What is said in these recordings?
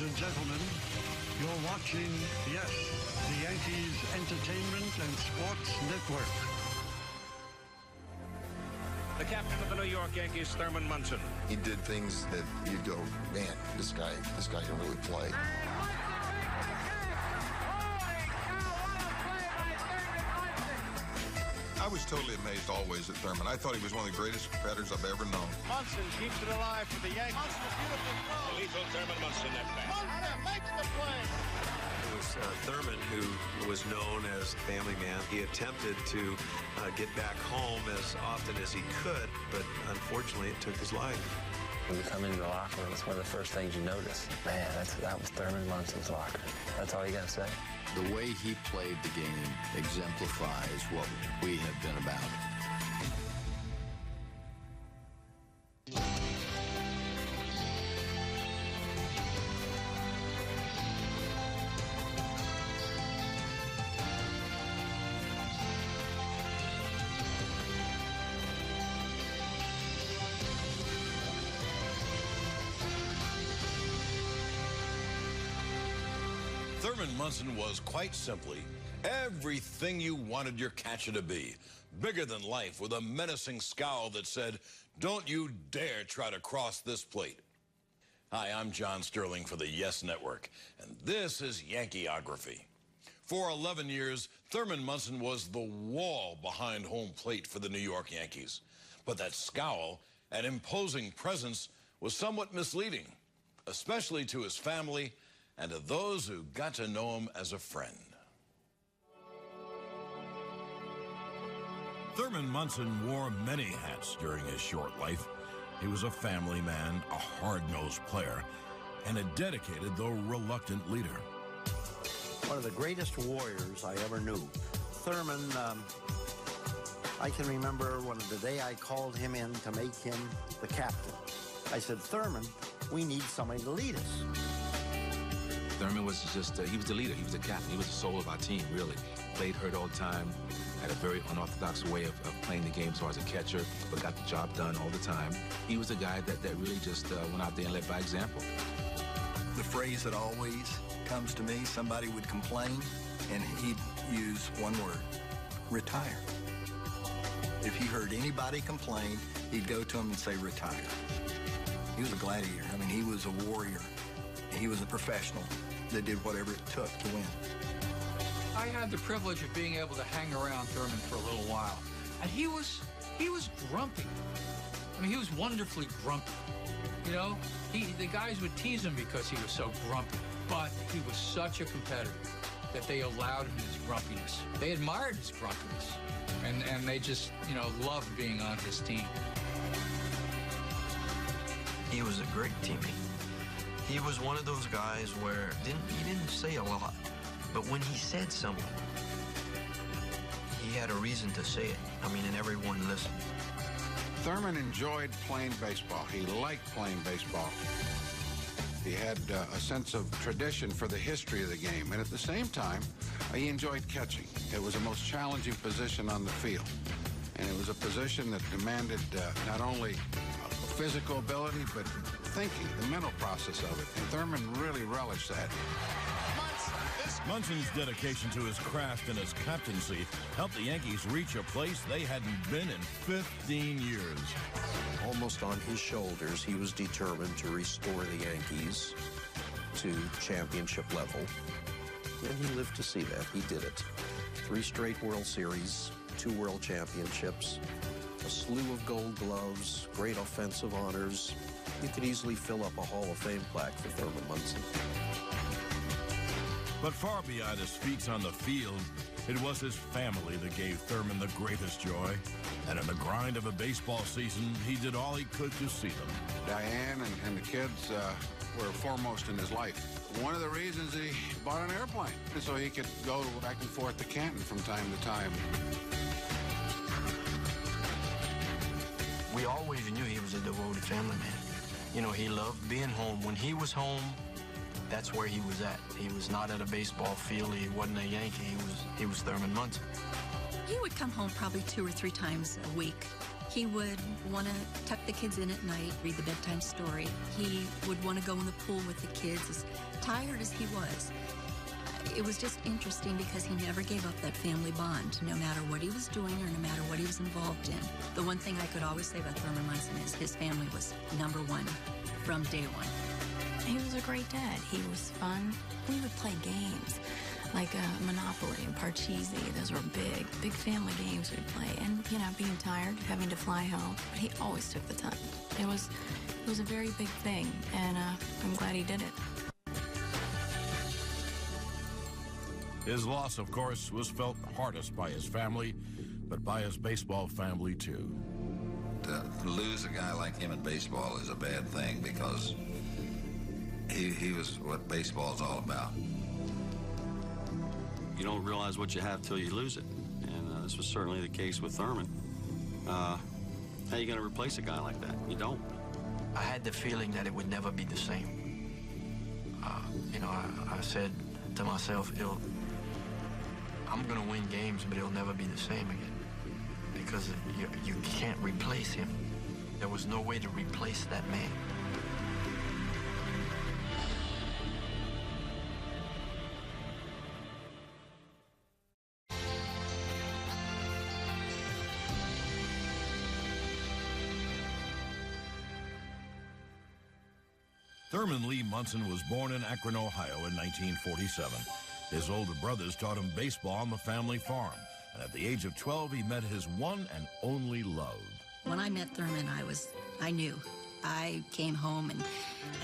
Ladies and gentlemen, you're watching, yes, the Yankees Entertainment and Sports Network. The captain of the New York Yankees, Thurman Munson. He did things that you'd go, man, this guy can really play. I was totally amazed always at Thurman. I thought he was one of the greatest competitors I've ever known. Munson keeps it alive for the Yankees. Munson, a beautiful throw. Lethal Thurman Munson at bat. Munson makes the play. It was Thurman who was known as the family man. He attempted to get back home as often as he could, but unfortunately it took his life. When you come into the locker room, it's one of the first things you notice. Man, that was Thurman Munson's locker. That's all you got to say. The way he played the game exemplifies what we have been about. Thurman Munson was quite simply everything you wanted your catcher to be. Bigger than life, with a menacing scowl that said, "Don't you dare try to cross this plate." Hi, I'm John Sterling for the Yes Network, and this is Yankeeography. For 11 years, Thurman Munson was the wall behind home plate for the New York Yankees. But that scowl and imposing presence was somewhat misleading, especially to his family and to those who got to know him as a friend. Thurman Munson wore many hats during his short life. He was a family man, a hard-nosed player, and a dedicated, though reluctant, leader. One of the greatest warriors I ever knew. Thurman, I can remember the day I called him in to make him the captain. I said, "Thurman, we need somebody to lead us." Thurman was just, he was the leader, he was the captain, he was the soul of our team, really. Played hurt all the time, had a very unorthodox way of playing the game as far as a catcher, but got the job done all the time. He was a guy that really just went out there and led by example. The phrase that always comes to me, somebody would complain, and he'd use one word, retire. If he heard anybody complain, he'd go to him and say, retire. He was a gladiator. I mean, he was a warrior. He was a professional that did whatever it took to win. I had the privilege of being able to hang around Thurman for a little while, and he was grumpy. I mean, he was wonderfully grumpy. You know, the guys would tease him because he was so grumpy, but he was such a competitor that they allowed him his grumpiness. They admired his grumpiness, and they just, you know, loved being on his team. He was a great teammate. He was one of those guys where he didn't say a lot, but when he said something, he had a reason to say it. I mean, and everyone listened. Thurman enjoyed playing baseball. He liked playing baseball. He had a sense of tradition for the history of the game, and at the same time, he enjoyed catching. It was the most challenging position on the field, and it was a position that demanded not only physical ability, but thinking, the mental process of it. And Thurman really relished that. Munson's dedication to his craft and his captaincy helped the Yankees reach a place they hadn't been in 15 years. Almost on his shoulders, he was determined to restore the Yankees to championship level. And he lived to see that. He did it. 3 straight World Series, 2 World Championships, a slew of Gold Gloves, great offensive honors. You could easily fill up a Hall of Fame plaque for Thurman Munson. But far beyond his feats on the field, it was his family that gave Thurman the greatest joy. And in the grind of a baseball season, he did all he could to see them. Diane and the kids were foremost in his life. One of the reasons he bought an airplane, so he could go back and forth to Canton from time to time. We always knew he was a devoted family man. You know, he loved being home. When he was home, that's where he was at. He was not at a baseball field. He wasn't a Yankee. He was Thurman Munson. He would come home probably 2 or 3 times a week. He would want to tuck the kids in at night, read the bedtime story. He would want to go in the pool with the kids, as tired as he was. It was just interesting because he never gave up that family bond, no matter what he was doing or no matter what he was involved in. The one thing I could always say about Thurman Munson is his family was number one from day one. He was a great dad. He was fun. We would play games like Monopoly and Parcheesi. Those were big family games we'd play. And, you know, being tired, having to fly home. But he always took the time. It was a very big thing, and I'm glad he did it. His loss, of course, was felt hardest by his family, but by his baseball family, too. To lose a guy like him in baseball is a bad thing because he was what baseball's all about. You don't realize what you have till you lose it, and this was certainly the case with Thurman. How are you going to replace a guy like that? You don't. I had the feeling that it would never be the same. You know, I said to myself, I'm going to win games, but it'll never be the same again because you can't replace him. There was no way to replace that man. Thurman Lee Munson was born in Akron, Ohio in 1947. His older brothers taught him baseball on the family farm, and at the age of 12, he met his one and only love. When I met Thurman, I knew. I came home, and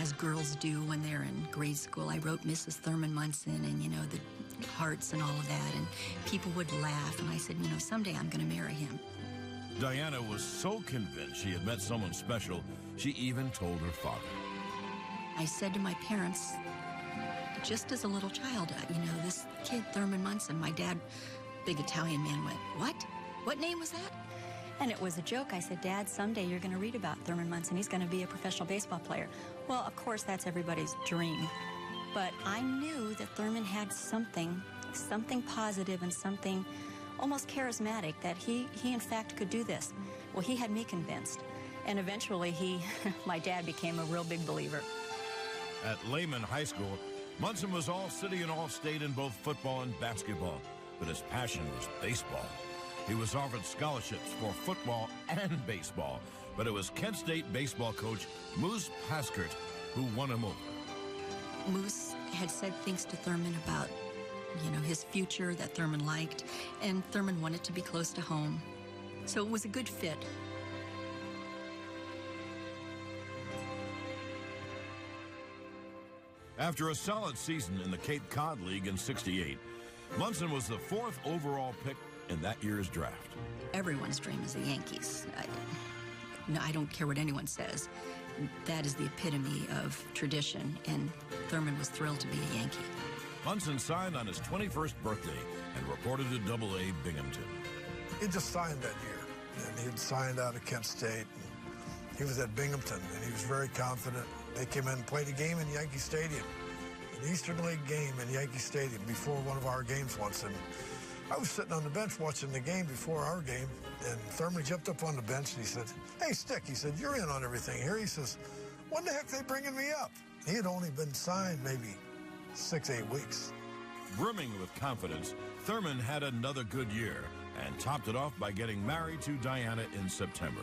as girls do when they're in grade school, I wrote Mrs. Thurman Munson and, you know, the hearts and all of that, and people would laugh, and I said, you know, someday I'm going to marry him. Diana was so convinced she had met someone special, she even told her father. I said to my parents, just as a little child, you know, this kid, Thurman Munson, my dad, big Italian man, went, what? What name was that? And it was a joke. I said, Dad, someday you're going to read about Thurman Munson. He's going to be a professional baseball player. Well, of course, that's everybody's dream. But I knew that Thurman had something positive and something almost charismatic, that he in fact could do this. Well, he had me convinced. And eventually my dad became a real big believer. At Lehman High School, Munson was all-city and all-state in both football and basketball, but his passion was baseball. He was offered scholarships for football and baseball, but it was Kent State baseball coach Moose Paskert who won him over. Moose had said things to Thurman about, you know, his future that Thurman liked, and Thurman wanted to be close to home. So it was a good fit. After a solid season in the Cape Cod League in '68, Munson was the 4th overall pick in that year's draft. Everyone's dream is the Yankees. I don't care what anyone says. That is the epitome of tradition, and Thurman was thrilled to be a Yankee. Munson signed on his 21st birthday and reported to AA Binghamton. He just signed that year, and he had signed out of Kent State. He was at Binghamton, and he was very confident. They came in and played a game in Yankee Stadium, an Eastern League game in Yankee Stadium before one of our games once. And I was sitting on the bench watching the game before our game, and Thurman jumped up on the bench and he said, "Hey, Stick," he said, "you're in on everything here." He says, "When the heck are they bringing me up?" He had only been signed maybe 6-8 weeks. Brimming with confidence, Thurman had another good year and topped it off by getting married to Diana in September.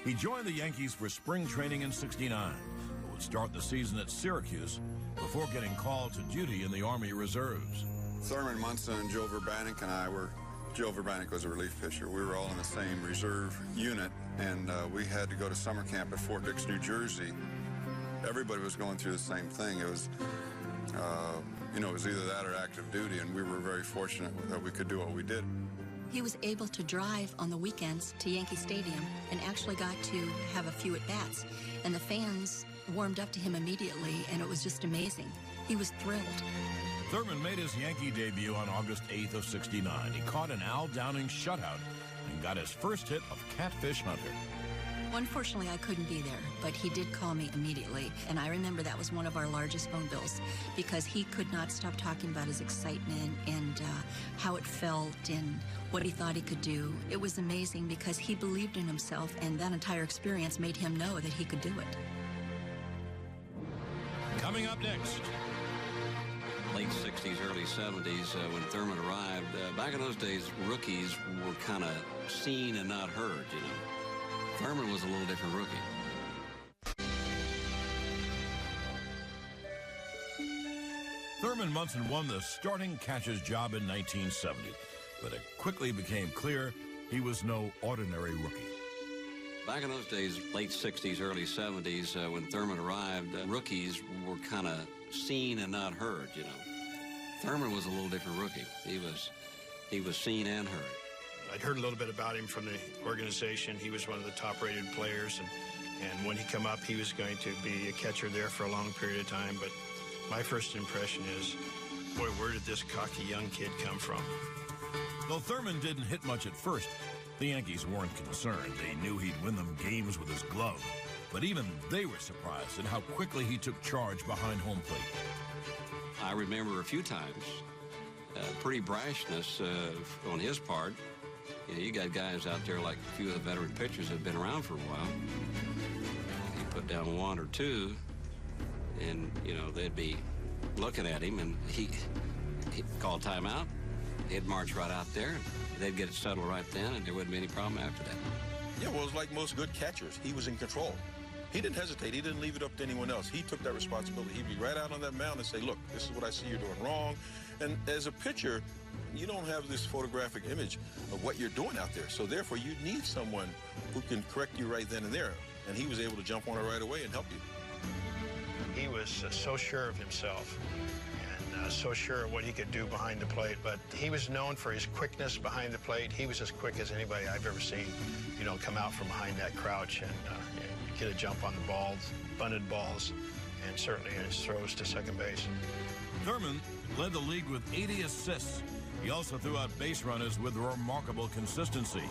He joined the Yankees for spring training in '69, but would start the season at Syracuse before getting called to duty in the Army Reserves. Thurman Munson and Joe Verbanek and I were, Joe Verbanek was a relief pitcher. We were all in the same reserve unit, and we had to go to summer camp at Fort Dix, New Jersey. Everybody was going through the same thing. It was, you know, it was either that or active duty, and we were very fortunate that we could do what we did. He was able to drive on the weekends to Yankee Stadium and actually got to have a few at-bats. And the fans warmed up to him immediately, and it was just amazing. He was thrilled. Thurman made his Yankee debut on August 8th of '69. He caught an Al Downing shutout and got his first hit of Catfish Hunter. Well, unfortunately, I couldn't be there, but he did call me immediately. And I remember that was one of our largest phone bills because he could not stop talking about his excitement and how it felt and what he thought he could do. It was amazing because he believed in himself, and that entire experience made him know that he could do it. Coming up next. Late 60s, early 70s, when Thurman arrived, back in those days, rookies were kind of seen and not heard, you know. Thurman was a little different rookie. Thurman Munson won the starting catcher's job in 1970, but it quickly became clear he was no ordinary rookie. Back in those days, late 60s, early 70s, when Thurman arrived, rookies were kind of seen and not heard, you know. Thurman was a little different rookie. He was seen and heard. I'd heard a little bit about him from the organization. He was one of the top-rated players, and when he come up, he was going to be a catcher there for a long period of time. But my first impression is, boy, where did this cocky young kid come from? Though Thurman didn't hit much at first, the Yankees weren't concerned. They knew he'd win them games with his glove. But even they were surprised at how quickly he took charge behind home plate. I remember a few times pretty brashness on his part. You know, you got guys out there like a few of the veteran pitchers that have been around for a while. You put down one or two, and, you know, they'd be looking at him, and he'd call timeout. He'd march right out there, and they'd get it settled right then, and there wouldn't be any problem after that. Yeah, well, it was like most good catchers. He was in control. He didn't hesitate. He didn't leave it up to anyone else. He took that responsibility. He'd be right out on that mound and say, look, this is what I see you're doing wrong. And as a pitcher, you don't have this photographic image of what you're doing out there. So therefore, you need someone who can correct you right then and there. And he was able to jump on it right away and help you. He was so sure of himself and so sure of what he could do behind the plate. But he was known for his quickness behind the plate. He was as quick as anybody I've ever seen, you know, come out from behind that crouch and get a jump on the balls, bunted balls, and certainly his throws to second base. Thurman led the league with 80 assists. He also threw out base runners with remarkable consistency,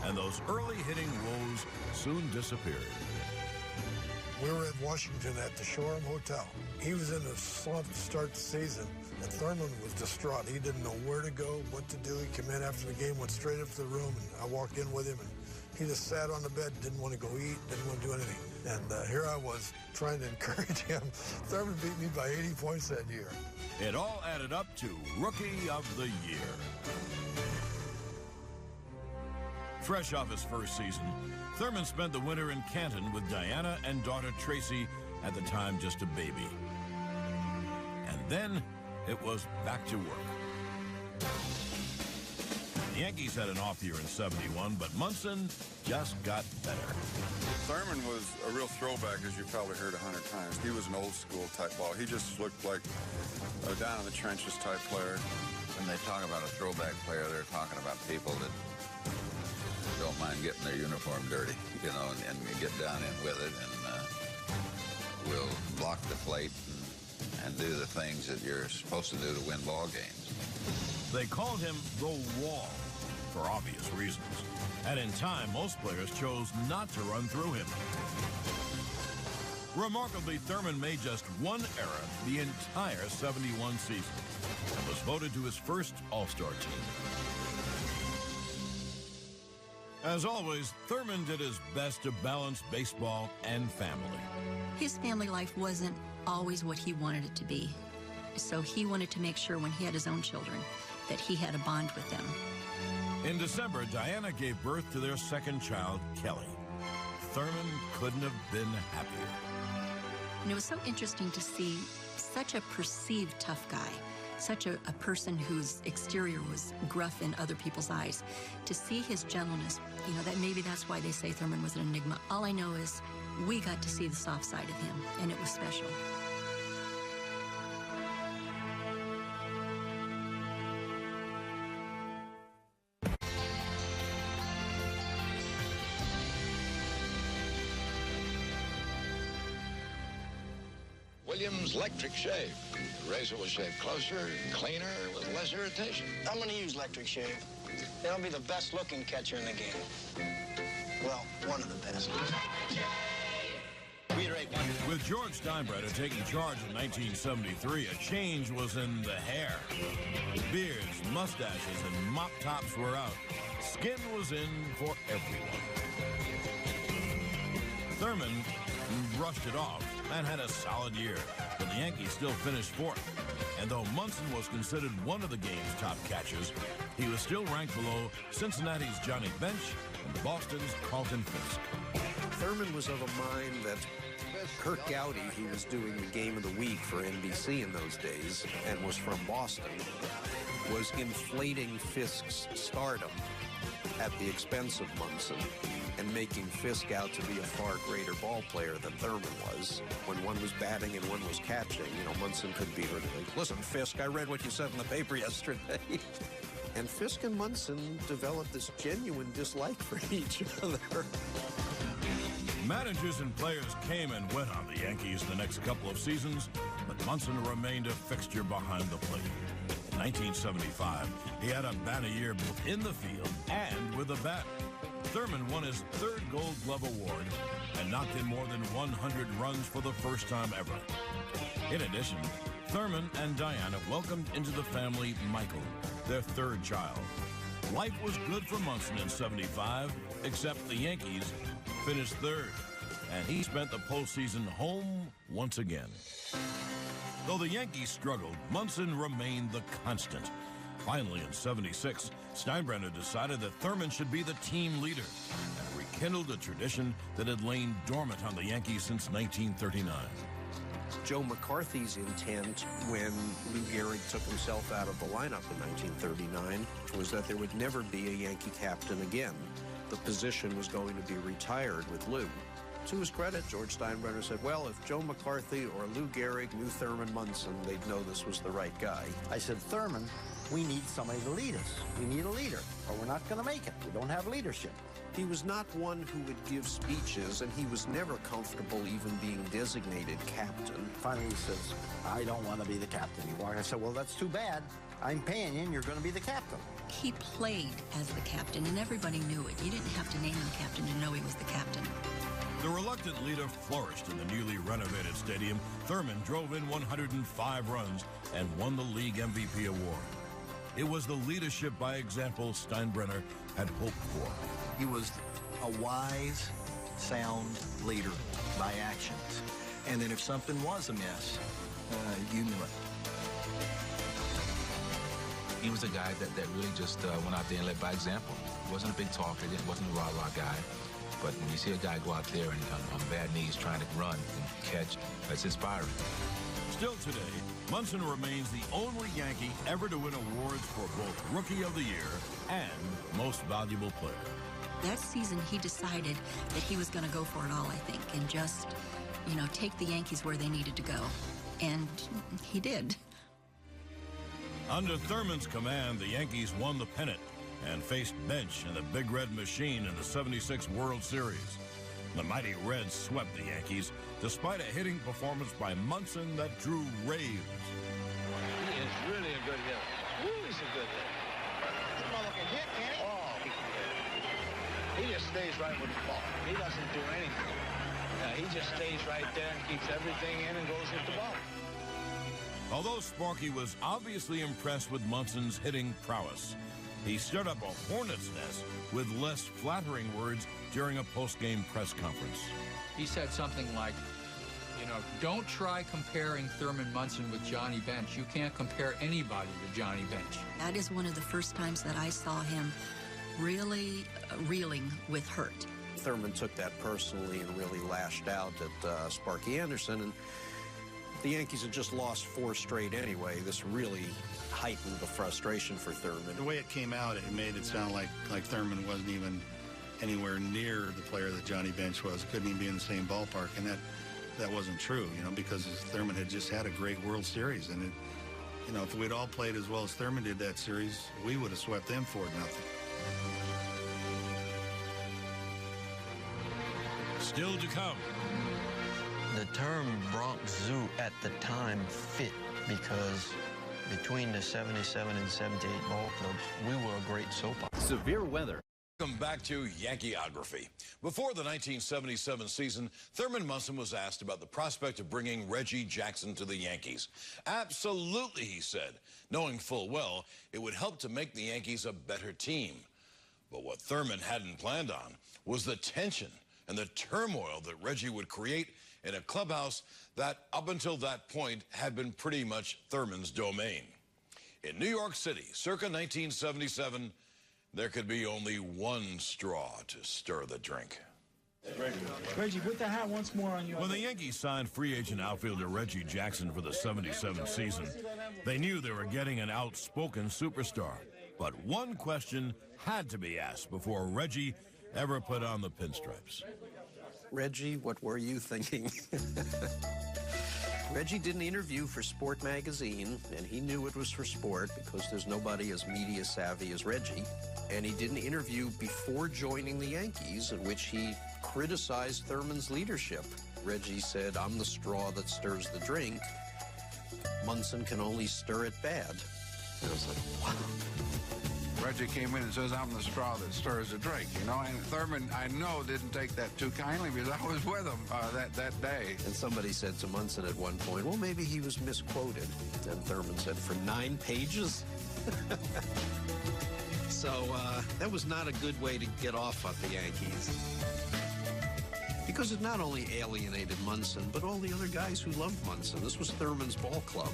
and those early hitting woes soon disappeared. We were in Washington at the Shoreham Hotel. He was in a slump to start the season, and Thurman was distraught. He didn't know where to go, what to do. He came in after the game, went straight up to the room, and I walked in with him, and he just sat on the bed, didn't want to go eat, didn't want to do anything. And here I was trying to encourage him. Thurman beat me by 80 points that year. It all added up to Rookie of the Year. Fresh off his first season, Thurman spent the winter in Canton with Diana and daughter Tracy, at the time just a baby. And then it was back to work. The Yankees had an off year in '71, but Munson just got better. Thurman was a real throwback, as you probably heard 100 times. He was an old school type ball. He just looked like a down in the trenches type player. When they talk about a throwback player, they're talking about people that don't mind getting their uniform dirty, you know, and get down in with it and will block the plate and do the things that you're supposed to do to win ball games. They called him the Wall for obvious reasons. And in time, most players chose not to run through him. Remarkably, Thurman made just one error the entire '71 season and was voted to his first All-Star team. As always, Thurman did his best to balance baseball and family. His family life wasn't always what he wanted it to be. So he wanted to make sure when he had his own children that he had a bond with them. In December, Diana gave birth to their second child, Kelly. Thurman couldn't have been happier. And it was so interesting to see such a perceived tough guy, such a person whose exterior was gruff in other people's eyes, to see his gentleness. You know, that maybe that's why they say Thurman was an enigma. All I know is we got to see the soft side of him, and it was special. Williams Electric Shave. The razor will shave closer, cleaner, with less irritation. I'm going to use Electric Shave. They'll be the best looking catcher in the game. Well, one of the best. With George Steinbrenner taking charge in 1973, a change was in the hair. Beards, mustaches, and mop tops were out. Skin was in for everyone. Thurman brushed it off and had a solid year, but the Yankees still finished fourth. And though Munson was considered one of the game's top catchers, he was still ranked below Cincinnati's Johnny Bench and Boston's Carlton Fisk. Thurman was of a mind that Kurt Gowdy, who was doing the Game of the Week for NBC in those days and was from Boston, was inflating Fisk's stardom at the expense of Munson and making Fisk out to be a far greater ball player than Thurman was. When one was batting and one was catching, you know, Munson could be like, listen, Fisk, I read what you said in the paper yesterday. And Fisk and Munson developed this genuine dislike for each other. Managers and players came and went on the Yankees the next couple of seasons, but Munson remained a fixture behind the plate. In 1975, he had a banner year both in the field and with a bat. Thurman won his third Gold Glove award and knocked in more than 100 runs for the first time ever. In addition, Thurman and Diana welcomed into the family Michael, their third child. Life was good for Munson in 75, except the Yankees finished third, and he spent the postseason home once again. Though the Yankees struggled, Munson remained the constant. Finally, in 76, Steinbrenner decided that Thurman should be the team leader and rekindled a tradition that had lain dormant on the Yankees since 1939. Joe McCarthy's intent when Lou Gehrig took himself out of the lineup in 1939 was that there would never be a Yankee captain again. The position was going to be retired with Lou. To his credit, George Steinbrenner said, well, if Joe McCarthy or Lou Gehrig knew Thurman Munson, they'd know this was the right guy. I said, Thurman, we need somebody to lead us. We need a leader, or we're not going to make it. We don't have leadership. He was not one who would give speeches, and he was never comfortable even being designated captain. Finally, he says, I don't want to be the captain anymore. I said, well, that's too bad. I'm paying you, and you're going to be the captain. He played as the captain, and everybody knew it. You didn't have to name him captain to know he was the captain. The reluctant leader flourished in the newly renovated stadium. Thurman drove in 105 runs and won the league MVP award. It was the leadership by example Steinbrenner had hoped for. He was a wise, sound leader by actions. And then if something was amiss, you knew it. He was a guy that really just went out there and led by example. He wasn't a big talker, he wasn't a rah-rah guy. But when you see a guy go out there and on bad knees trying to run and catch, that's inspiring. Still today, Munson remains the only Yankee ever to win awards for both Rookie of the Year and Most Valuable Player. That season, he decided that he was going to go for it all, I think, and just, you know, take the Yankees where they needed to go. And he did. Under Thurman's command, the Yankees won the pennant and faced Bench and the Big Red Machine in the '76 World Series. The mighty Reds swept the Yankees, despite a hitting performance by Munson that drew raves. He is really a good hitter. Woo, he's a good hitter. This mother can hit, can he? Oh, he can hit. He just stays right with the ball. He doesn't do anything. He just stays right there and keeps everything in and goes hit the ball. Although Sparky was obviously impressed with Munson's hitting prowess, he stirred up a hornet's nest with less flattering words during a post-game press conference. He said something like, you know, don't try comparing Thurman Munson with Johnny Bench. You can't compare anybody to Johnny Bench. That is one of the first times that I saw him really reeling with hurt. Thurman took that personally and really lashed out at Sparky Anderson, and the Yankees had just lost 4 straight anyway. This really heightened the frustration for Thurman. The way it came out, it made it sound like Thurman wasn't even anywhere near the player that Johnny Bench was. Couldn't even be in the same ballpark, and that wasn't true, you know, because Thurman had just had a great World Series, and it, you know, if we'd all played as well as Thurman did that series, we would have swept them 4-0. Still to come. The term Bronx Zoo at the time fit because between the 77 and 78 ball clubs, we were a great soap opera. Severe weather. Welcome back to Yankeeography. Before the 1977 season, Thurman Munson was asked about the prospect of bringing Reggie Jackson to the Yankees. Absolutely, he said, knowing full well it would help to make the Yankees a better team. But what Thurman hadn't planned on was the tension and the turmoil that Reggie would create in a clubhouse that, up until that point, had been pretty much Thurman's domain. In New York City, circa 1977, there could be only one straw to stir the drink. Reggie, put the hat once more on you. When the Yankees signed free agent outfielder Reggie Jackson for the 77 season, they knew they were getting an outspoken superstar. But one question had to be asked before Reggie ever put on the pinstripes. Reggie, what were you thinking? Reggie did an interview for Sport magazine, and he knew it was for sport because there's nobody as media savvy as Reggie. And he did an interview before joining the Yankees in which he criticized Thurman's leadership. Reggie said, "I'm the straw that stirs the drink. Munson can only stir it bad." And I was like, wow. Reggie came in and says, "I'm the straw that stirs the drink," you know, and Thurman, I know, didn't take that too kindly because I was with him that day. And somebody said to Munson at one point, well, maybe he was misquoted. And Thurman said, for 9 pages? So that was not a good way to get off on the Yankees. Because it not only alienated Munson, but all the other guys who loved Munson. This was Thurman's ball club.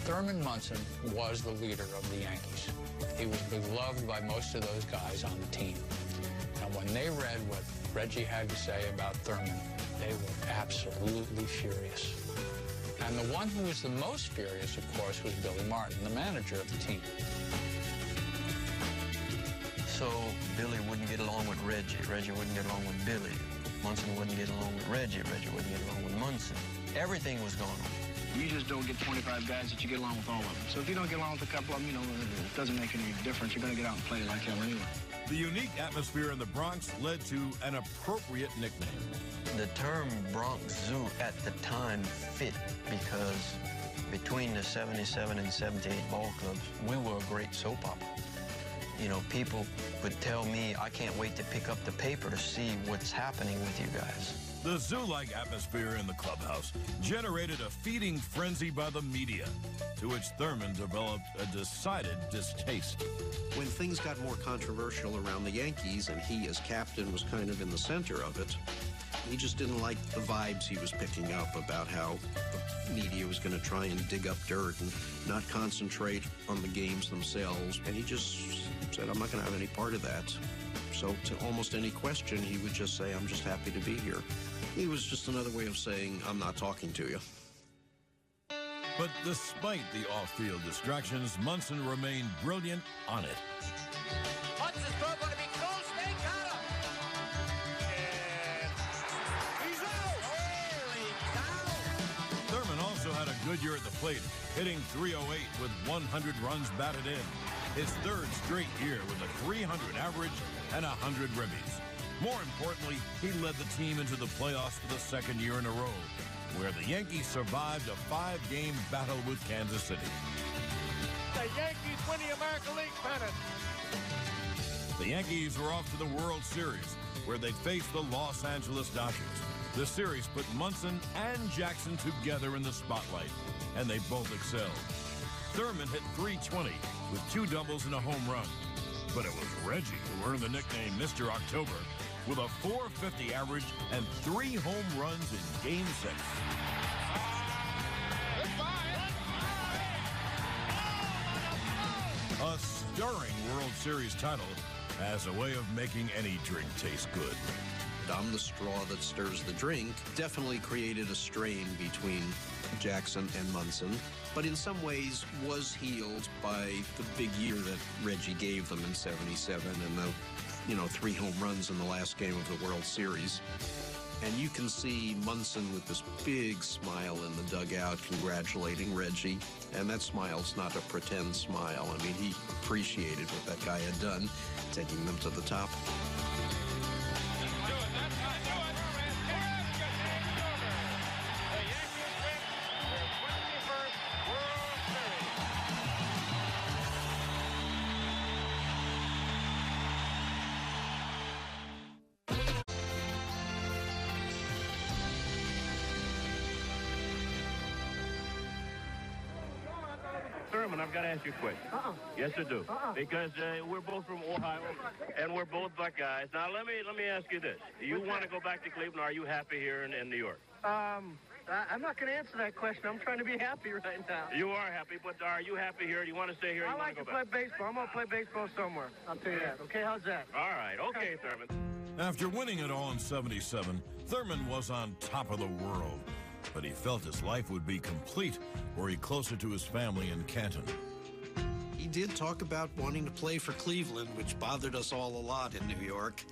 Thurman Munson was the leader of the Yankees. He was beloved by most of those guys on the team. And when they read what Reggie had to say about Thurman, they were absolutely furious. And the one who was the most furious, of course, was Billy Martin, the manager of the team. So Billy wouldn't get along with Reggie. Reggie wouldn't get along with Billy. Munson wouldn't get along with Reggie. Reggie wouldn't get along with Munson. Everything was going on. You just don't get 25 guys that you get along with all of them. So if you don't get along with a couple of them, you know, it doesn't make any difference. You're going to get out and play like hell anyway. The unique atmosphere in the Bronx led to an appropriate nickname. The term Bronx Zoo at the time fit because between the 77 and 78 ball clubs, we were a great soap opera. You know, people would tell me, I can't wait to pick up the paper to see what's happening with you guys. The zoo-like atmosphere in the clubhouse generated a feeding frenzy by the media, to which Thurman developed a decided distaste. When things got more controversial around the Yankees, and he as captain was kind of in the center of it, he just didn't like the vibes he was picking up about how the media was going to try and dig up dirt and not concentrate on the games themselves. And he just said, I'm not going to have any part of that. So to almost any question, he would just say, I'm just happy to be here. He was just another way of saying, I'm not talking to you. But despite the off-field distractions, Munson remained brilliant on it. Munson's throw going to be close. They got him. And he's out. Holy cow. Thurman also had a good year at the plate, hitting .308 with 100 runs batted in. His third straight year with a .300 average and 100 ribbies. More importantly, he led the team into the playoffs for the second year in a row, where the Yankees survived a 5-game battle with Kansas City. The Yankees win the American League pennant. The Yankees were off to the World Series, where they'd face the Los Angeles Dodgers. The series put Munson and Jackson together in the spotlight, and they both excelled. Thurman hit .320 with 2 doubles and a home run. But it was Reggie who earned the nickname Mr. October with a .450 average and 3 home runs in Game 6. A stirring World Series title as a way of making any drink taste good. I'm the straw that stirs the drink definitely created a strain between Jackson and Munson, but in some ways was healed by the big year that Reggie gave them in '77 and the, 3 home runs in the last game of the World Series. And you can see Munson with this big smile in the dugout congratulating Reggie. And that smile's not a pretend smile. I mean, he appreciated what that guy had done, taking them to the top. Thurman, I've got to ask you a question. Yes, I do. Because we're both from Ohio, and we're both Buckeyes. Now, let me ask you this. You want to go back to Cleveland, or are you happy here in New York? I'm not going to answer that question. I'm trying to be happy right now. You are happy, but are you happy here? Do you want to stay here? I like to play baseball. I'm going to play baseball somewhere. I'll tell you that. Okay, how's that? All right. Okay, Thurman. After winning it all in '77, Thurman was on top of the world. But he felt his life would be complete were he closer to his family in Canton. He did talk about wanting to play for Cleveland, which bothered us all a lot in New York.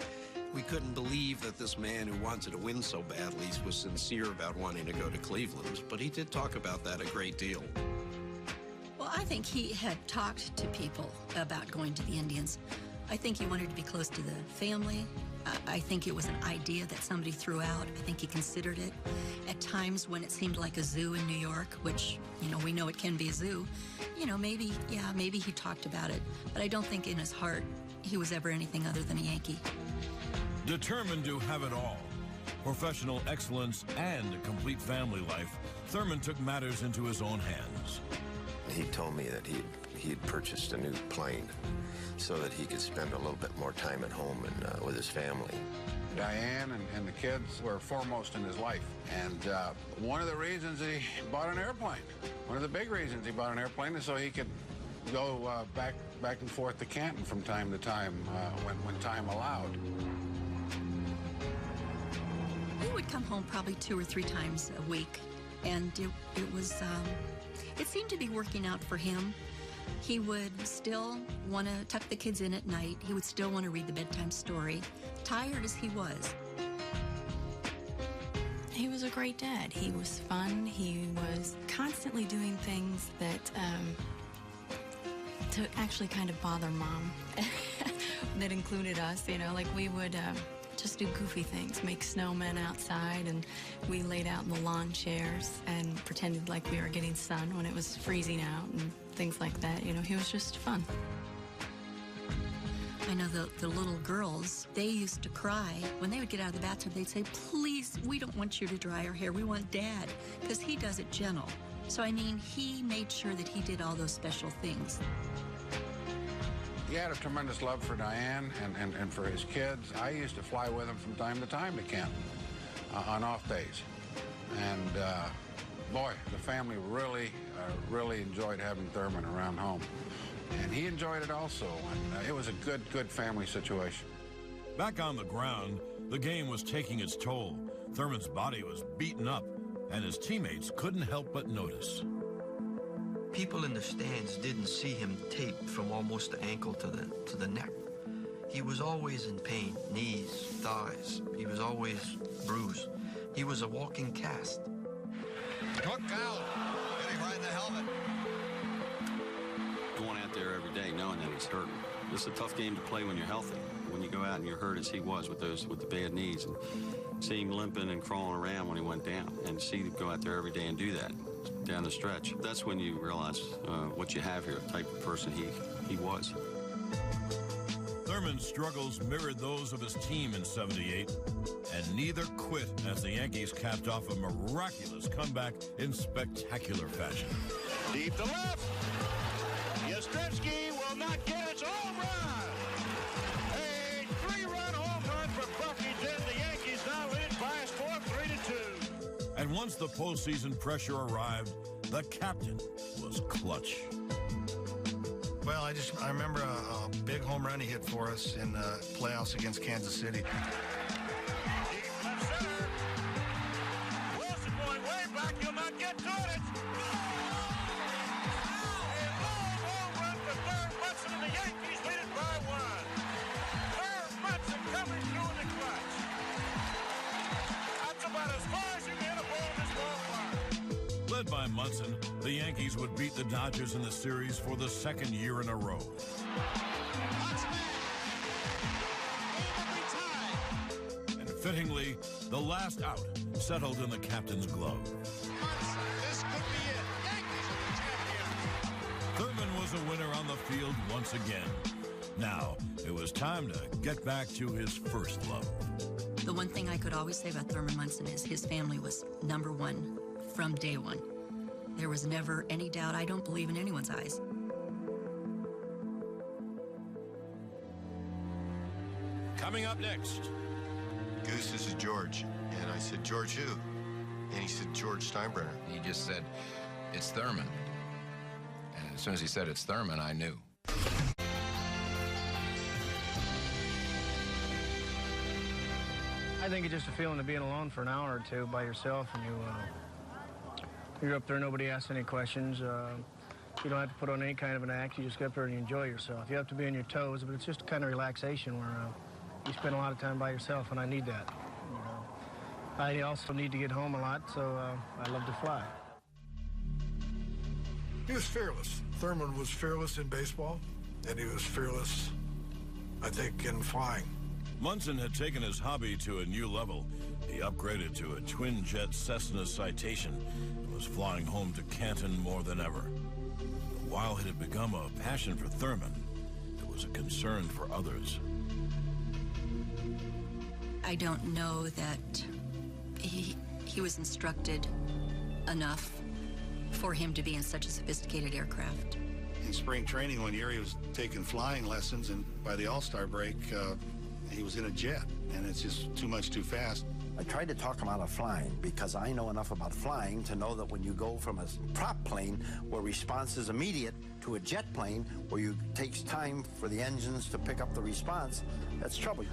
We couldn't believe that this man who wanted to win so badly was sincere about wanting to go to Cleveland, but he did talk about that a great deal. Well, I think he had talked to people about going to the Indians. I think he wanted to be close to the family. I think it was an idea that somebody threw out. I think he considered it. At times when it seemed like a zoo in New York, which, we know it can be a zoo, maybe he talked about it. But I don't think in his heart he was ever anything other than a Yankee. Determined to have it all, professional excellence and a complete family life, Thurman took matters into his own hands. He told me that he'd purchased a new plane so that he could spend a little bit more time at home and with his family. Diane and the kids were foremost in his life. And one of the reasons he bought an airplane, one of the big reasons he bought an airplane is so he could go back and forth to Canton from time to time when time allowed. He would come home probably 2 or 3 times a week, and it seemed to be working out for him. He would still want to tuck the kids in at night. He would still want to read the bedtime story, tired as he was. He was a great dad. He was fun. He was constantly doing things that to actually kind of bother Mom. That included us, like we would just do goofy things, make snowmen outside, and we laid out in the lawn chairs and pretended like we were getting sun when it was freezing out and things like that. He was just fun. I know the little girls, they used to cry. When they would get out of the bathtub, they'd say, please, we don't want you to dry our hair. We want Dad, because he does it gentle. So, he made sure that he did all those special things. He had a tremendous love for Diane and for his kids. I used to fly with him from time to Canton on off days. And boy, the family really enjoyed having Thurman around home. And he enjoyed it also, and it was a good family situation. Back on the ground, the game was taking its toll. Thurman's body was beaten up, and his teammates couldn't help but notice. People in the stands didn't see him taped from almost the ankle to the neck. He was always in pain, knees, thighs. He was always bruised. He was a walking cast. Hook out. Hitting right in the helmet. Going out there every day knowing that he's hurting. This is a tough game to play when you're healthy. When you go out and you're hurt as he was with the bad knees, and see him limping and crawling around when he went down, and see him go out there every day and do that down the stretch. That's when you realize what you have here, the type of person he was. Thurman's struggles mirrored those of his team in '78, and neither quit as the Yankees capped off a miraculous comeback in spectacular fashion. Deep to left. Yastrzemski will not get its home run. A 3-run home run for Bucky Dent. The Yankees now lead by a score of 3-2. And once the postseason pressure arrived, the captain was clutch. Well, I remember a big home run he hit for us in the playoffs against Kansas City. Deep left center. Wilson going way back. He'll not get to it. A long home run for Thurman Munson, and the Yankees lead it by 1. Thurman Munson coming through in the clutch. That's about as far as you can hit a ball in this ballpark. Led by Munson, the Yankees would beat the Dodgers in the series for the second year in a row. And fittingly, the last out settled in the captain's glove. This could be it. Yankees are the champions. Thurman was a winner on the field once again. Now, it was time to get back to his first love. The one thing I could always say about Thurman Munson is his family was number one from day one. There was never any doubt, I don't believe, in anyone's eyes. Coming up next. Goose, this is George. And I said, George who? And he said, George Steinbrenner. He just said, it's Thurman. And as soon as he said it's Thurman, I knew. I think it's just a feeling of being alone for an hour or two by yourself, and you're up there, nobody asks any questions. You don't have to put on any kind of an act. You just get up there and you enjoy yourself. You have to be on your toes, but it's just a kind of relaxation where you spend a lot of time by yourself, and I need that. I also need to get home a lot, so I love to fly. He was fearless. Thurman was fearless in baseball, and he was fearless, I think, in flying. Munson had taken his hobby to a new level. He upgraded to a twin-jet Cessna Citation and was flying home to Canton more than ever. But while it had become a passion for Thurman, it was a concern for others. I don't know that he was instructed enough for him to be in such a sophisticated aircraft. In spring training one year, he was taking flying lessons, and by the All-Star break, he was in a jet, and it's just too much too fast. I tried to talk him out of flying because I know enough about flying to know that when you go from a prop plane where response is immediate to a jet plane where it takes time for the engines to pick up the response, that's trouble.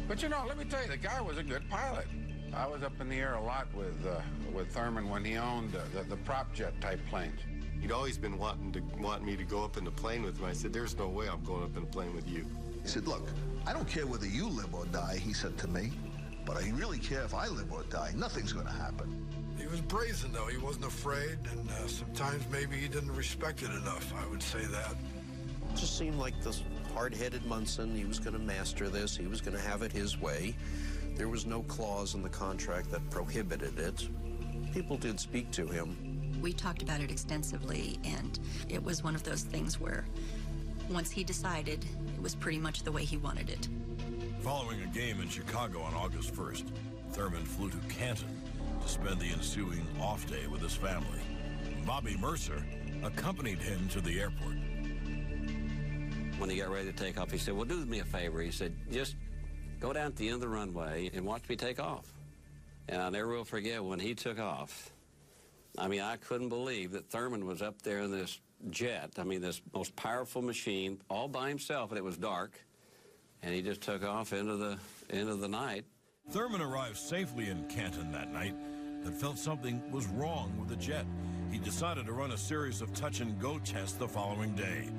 But you know, let me tell you, the guy was a good pilot. I was up in the air a lot with Thurman when he owned the prop jet type planes. He'd always been wanting me to go up in the plane with him. I said, there's no way I'm going up in a plane with you. He said, look, I don't care whether you live or die, he said to me, but I really care if I live or die. Nothing's going to happen. He was brazen, though. He wasn't afraid, and sometimes maybe he didn't respect it enough, I would say that. It just seemed like this hard-headed Munson. He was going to master this. He was going to have it his way. There was no clause in the contract that prohibited it. People did speak to him. We talked about it extensively, and it was one of those things where once he decided, it was pretty much the way he wanted it. Following a game in Chicago on August 1st, Thurman flew to Canton to spend the ensuing off day with his family. Bobby Mercer accompanied him to the airport. When he got ready to take off, he said, well, do me a favor. He said, just go down to the end of the runway and watch me take off. And I'll never will forget when he took off. I mean, I couldn't believe that Thurman was up there in this jet. I mean, this most powerful machine, all by himself, and it was dark. And he just took off into the night. Thurman arrived safely in Canton that night, but felt something was wrong with the jet. He decided to run a series of touch-and-go tests the following day.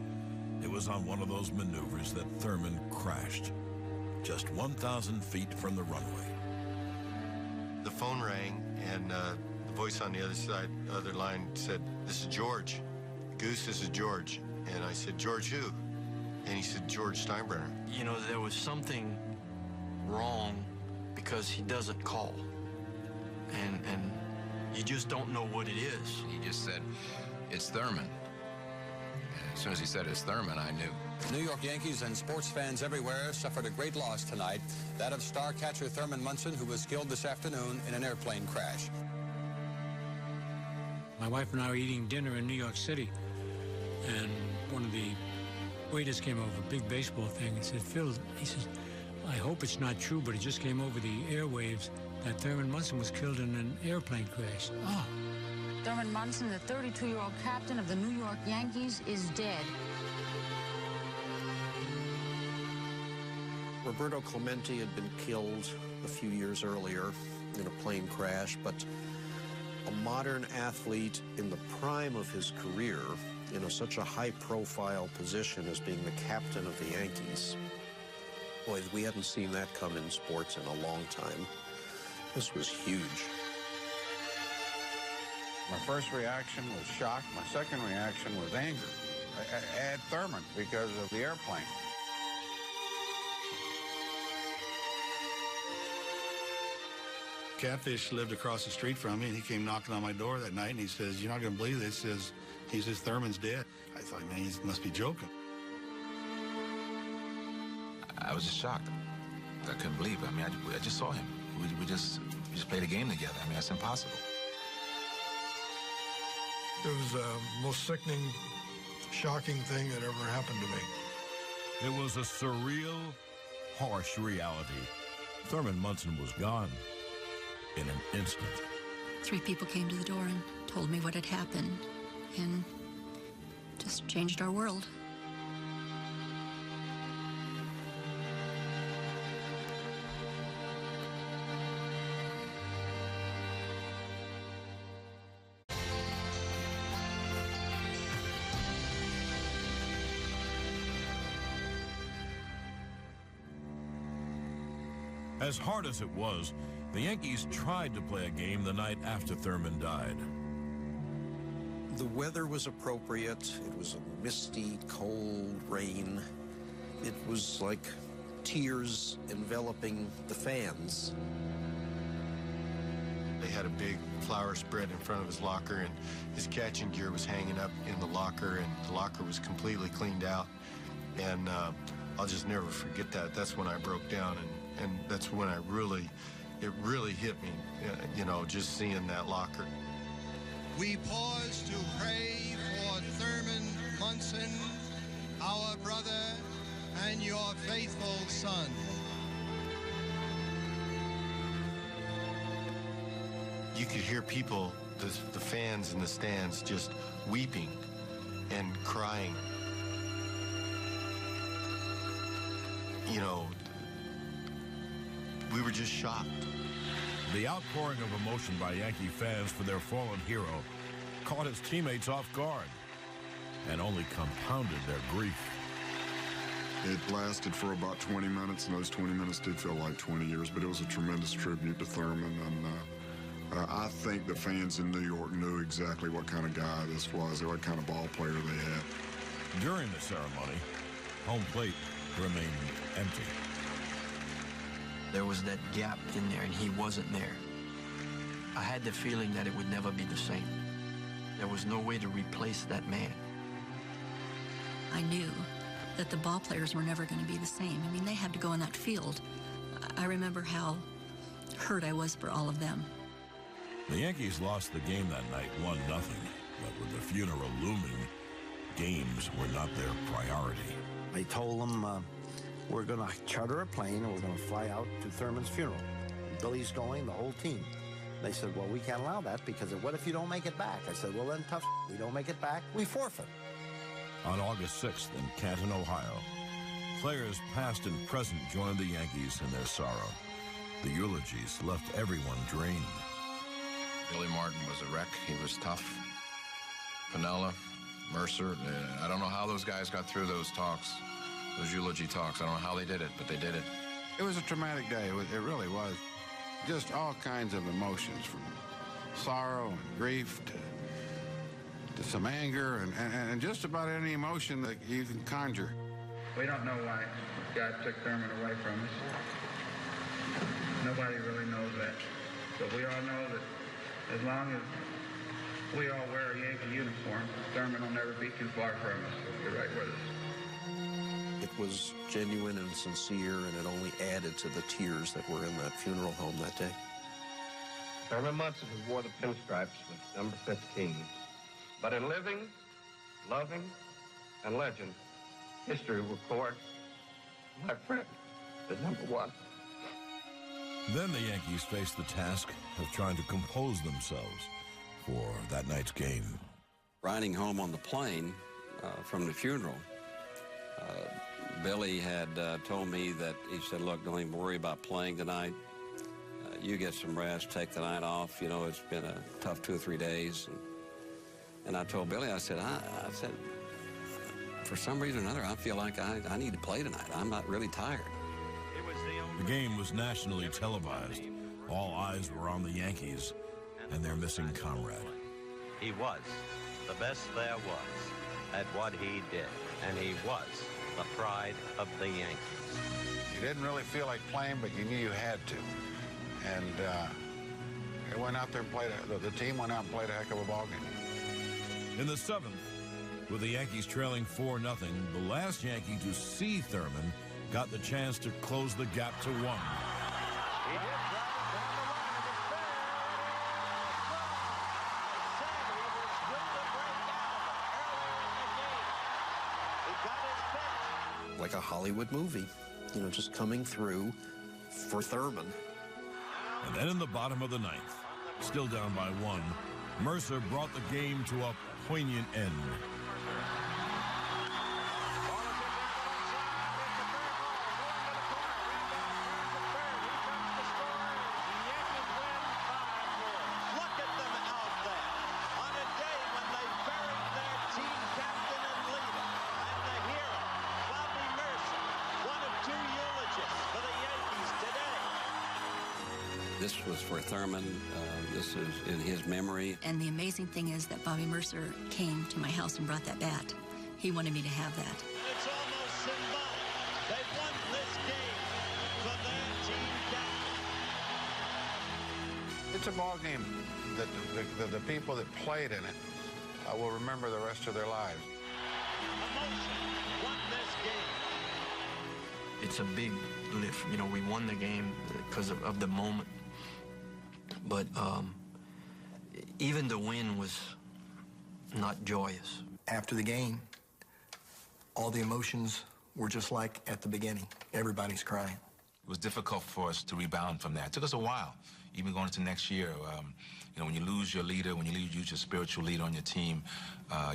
It was on one of those maneuvers that Thurman crashed, just 1,000 feet from the runway. The phone rang, and the voice on the other line said, this is George. Goose, this is George. And I said, George who? And he said, George Steinbrenner. You know, there was something wrong because he doesn't call. And you just don't know what it is. He just said, it's Thurman. And as soon as he said it's Thurman, I knew. New York Yankees and sports fans everywhere suffered a great loss tonight, that of star catcher Thurman Munson, who was killed this afternoon in an airplane crash. My wife and I were eating dinner in New York City, and one of the waiters came over, big baseball thing, and said, Phil, he says, I hope it's not true, but it just came over the airwaves that Thurman Munson was killed in an airplane crash. Oh. Thurman Munson, the 32-year-old captain of the New York Yankees, is dead. Roberto Clemente had been killed a few years earlier in a plane crash, but a modern athlete in the prime of his career, in such a high-profile position as being the captain of the Yankees. Boy, we hadn't seen that come in sports in a long time. This was huge. My first reaction was shock. My second reaction was anger at Thurman because of the airplane. Catfish lived across the street from me, and he came knocking on my door that night, and he says, you're not going to believe this. He says, Thurman's dead. I thought, man, he must be joking. I was just shocked. I couldn't believe it. I mean, I just saw him. We just played a game together. I mean, that's impossible. It was the most sickening, shocking thing that ever happened to me. It was a surreal, harsh reality. Thurman Munson was gone in an instant. 3 people came to the door and told me what had happened, and just changed our world. As hard as it was, the Yankees tried to play a game the night after Thurman died. The weather was appropriate. It was a misty, cold rain. It was like tears enveloping the fans. They had a big flower spread in front of his locker, and his catching gear was hanging up in the locker, and the locker was completely cleaned out. And I'll just never forget that. That's when I broke down, and that's when it really hit me, you know, just seeing that locker. We pause to pray for Thurman Munson, our brother and your faithful son. You could hear people, the fans in the stands, just weeping and crying. You know, we were just shocked. The outpouring of emotion by Yankee fans for their fallen hero caught his teammates off guard and only compounded their grief. It lasted for about 20 minutes, and those 20 minutes did feel like 20 years, but it was a tremendous tribute to Thurman, and I think the fans in New York knew exactly what kind of guy this was, what kind of ball player they had. During the ceremony, home plate remained empty. There was that gap in there, and he wasn't there. I had the feeling that it would never be the same. There was no way to replace that man. I knew that the ball players were never going to be the same. I mean, they had to go on that field. I remember how hurt I was for all of them. The Yankees lost the game that night 1-0, but with the funeral looming, games were not their priority. I told them we're going to charter a plane and we're going to fly out to Thurman's funeral. Billy's going, the whole team. They said, well, we can't allow that because what if you don't make it back? I said, well, then tough. We don't make it back, we forfeit. On August 6th in Canton, Ohio, players past and present joined the Yankees in their sorrow. The eulogies left everyone drained. Billy Martin was a wreck. He was tough. Piniella, Mercer, I don't know how those guys got through those talks, those eulogy talks. I don't know how they did it, but they did it. It was a traumatic day. It really was. Just all kinds of emotions, from sorrow and grief to some anger and just about any emotion that you can conjure. We don't know why God took Thurman away from us. Nobody really knows that. But we all know that as long as we all wear a Yankee uniform, Thurman will never be too far from us. He'll be right with us. It was genuine and sincere, and it only added to the tears that were in that funeral home that day. Thurman Munson, who wore the pinstripes with number 15. But in living, loving, and legend, history will record my friend as number 1. Then the Yankees faced the task of trying to compose themselves for that night's game. Riding home on the plane from the funeral, Billy had told me that, he said, look, don't even worry about playing tonight. You get some rest, take the night off. You know, it's been a tough 2 or 3 days. And I told Billy, I said, for some reason or another, I feel like I need to play tonight. I'm not really tired. The game was nationally televised. All eyes were on the Yankees and their missing comrade. He was the best there was at what he did, and he was the pride of the Yankees. You didn't really feel like playing, but you knew you had to. And they went out there and played, the team went out and played a heck of a ball game. In the 7th, with the Yankees trailing 4-0, the last Yankee to see Thurman got the chance to close the gap to 1. He did drive it down the line, and it's fair. Sammy was with the like a Hollywood movie, you know, just coming through for Thurman. And then in the bottom of the ninth, still down by 1, Mercer brought the game to a poignant end. This was for Thurman. This is in his memory. And the amazing thing is that Bobby Mercer came to my house and brought that bat. He wanted me to have that. It's almost symbolic. They won this game for their team captain. It's a ball game that the people that played in it will remember the rest of their lives. Emotion won this game. It's a big lift. You know, we won the game because of the moment. But even the win was not joyous. After the game, all the emotions were just like at the beginning. Everybody's crying. It was difficult for us to rebound from that. It took us a while, even going into next year. You know, when you lose your leader, when you lose your spiritual leader on your team,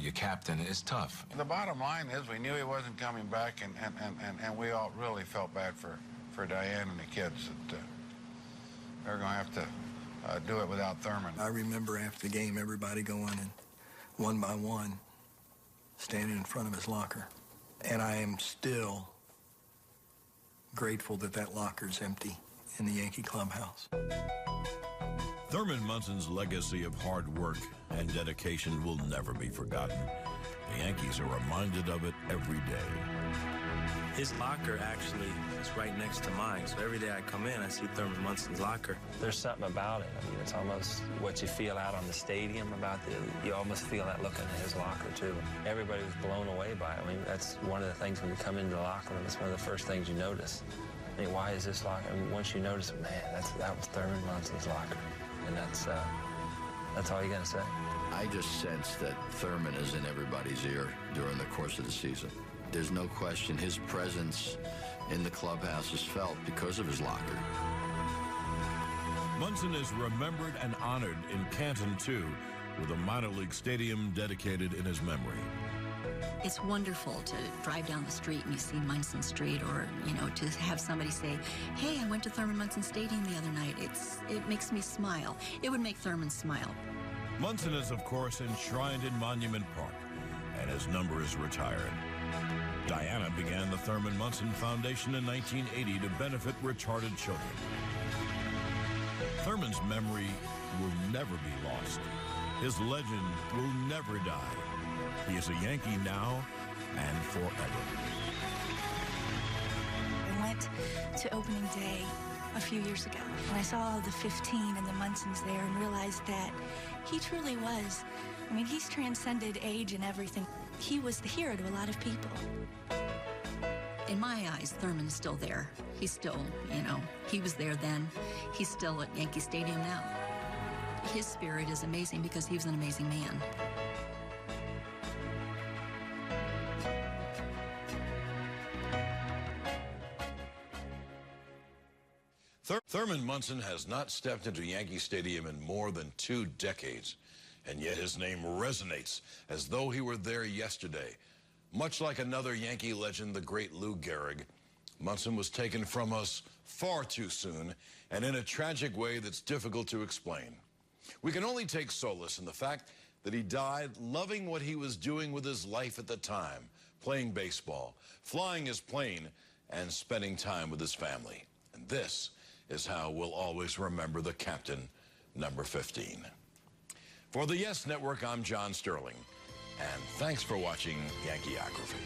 your captain, it's tough. The bottom line is we knew he wasn't coming back, and we all really felt bad for Diane and the kids that they're going to have to do it without Thurman. I remember after the game, everybody going and one by one, standing in front of his locker. And I am still grateful that that locker's empty in the Yankee clubhouse. Thurman Munson's legacy of hard work and dedication will never be forgotten. The Yankees are reminded of it every day. His locker actually is right next to mine, so every day I come in, I see Thurman Munson's locker. There's something about it. I mean, it's almost what you feel out on the stadium about you almost feel that looking at his locker, too. Everybody was blown away by it. I mean, that's one of the things when you come into the locker room, it's one of the first things you notice. I mean, why is this locker? I mean, once you notice it, man, that was Thurman Munson's locker. And that's all you got to say. I just sense that Thurman is in everybody's ear during the course of the season. There's no question his presence in the clubhouse is felt because of his locker. Munson is remembered and honored in Canton, too, with a minor league stadium dedicated in his memory. It's wonderful to drive down the street and you see Munson Street, or, you know, to have somebody say, hey, I went to Thurman Munson Stadium the other night. It makes me smile. It would make Thurman smile. Munson is, of course, enshrined in Monument Park, and his number is retired. Diana began the Thurman Munson Foundation in 1980 to benefit retarded children. Thurman's memory will never be lost. His legend will never die. He is a Yankee now and forever. I went to opening day a few years ago, and I saw all the 15 and the Munsons there and realized that he truly was. I mean, he's transcended age and everything. He was the hero to a lot of people. In my eyes, Thurman's still there. He's still, you know, he was there then. He's still at Yankee Stadium now. His spirit is amazing because he was an amazing man. Thurman Munson has not stepped into Yankee Stadium in more than 2 decades, and yet his name resonates as though he were there yesterday. Much like another Yankee legend, the great Lou Gehrig, Munson was taken from us far too soon, and in a tragic way that's difficult to explain. We can only take solace in the fact that he died loving what he was doing with his life at the time, playing baseball, flying his plane, and spending time with his family. And this is how we'll always remember the captain, number 15. For the Yes Network, I'm John Sterling, and thanks for watching Yankeeography.